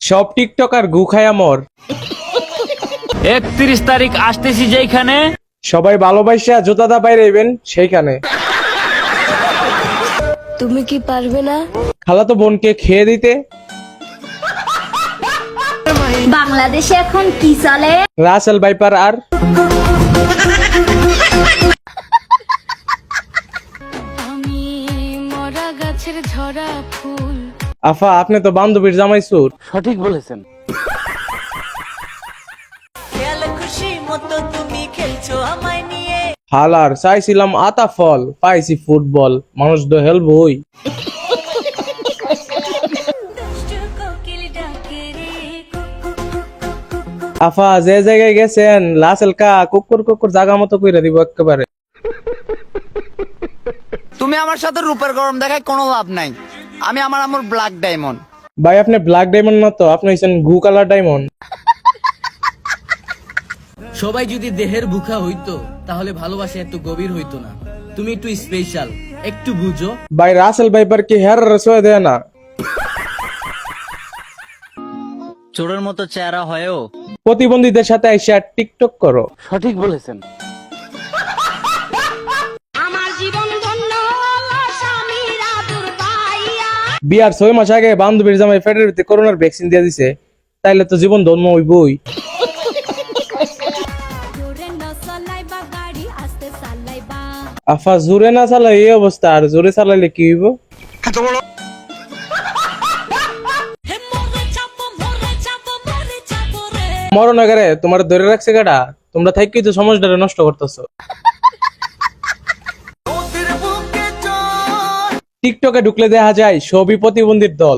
সব টিকটকার গু খায়া মর। 31 তারিখ আসতেছি যেখানে সবাই ভালোবাসা জুতাদা বাইরেবেন সেইখানে। তুমি কি পারবে না? খালাতো বোনকে খেয়ে দিতে। বাংলাদেশে এখন কি চলে? রাসেল ভাইপার আর আমি মরা গাছের ঝরা ফুল। আফা আপনি তো বান্ধবীর জামাই সুর। সঠিক বলেছেন। হালার চাইছিলাম আতা ফল, পাইছি ফুটবল, মানুষ তো হেলবই। আফা যে জায়গায় গেছেন লাসেল কা কুকুর কুকুর জাগা মতো কইরা দিব একেবারে। তুমি আমার সাথে রূপের গরম দেখায় কোনো লাভ নাই। আমি আমার ব্ল্যাক ডায়মন্ড। ভাই আপনি ব্ল্যাক ডায়মন্ড না তো, আপনি হইছেন গু কালার ডায়মন্ড। সবাই যদি দেহের ভুখা হইতো তাহলে ভালোবাসা এত গভীর হইতো না। তুমি একটু স্পেশাল, একটু বুঝো। ভাই রাসেল ভাইপার কি হেয়ার রসোয় দেয় না? চোরের মতো চেহারা হয়েও প্রতিবন্ধীদের সাথে আইসা টিকটক করো। সঠিক বলেছেন। আমার জীবন ধন্য হলো স্বামীর আদর পাইয়া। বিয়ার 6 মাস আগে বান্ধবীর জামাই ফেটের ভিতরে করোনার ভ্যাকসিন দিয়ে দিছে, তাইলে তো জীবন ধন্য হইবই। জোরে না চালাইবা গাড়ি, আস্তে চালাইবা। আফা জোরে না চালাই এই অবস্থা, আর জোরে চালাইলে কি হইব? মরণ আগে তোমার ধরে রাখছে গাড়া, তোমরা থাকি তো সমাজটা নষ্ট করতেছো। টিকটকে ঢুকলে দেখা যায় সবই প্রতিবন্ধীর দল।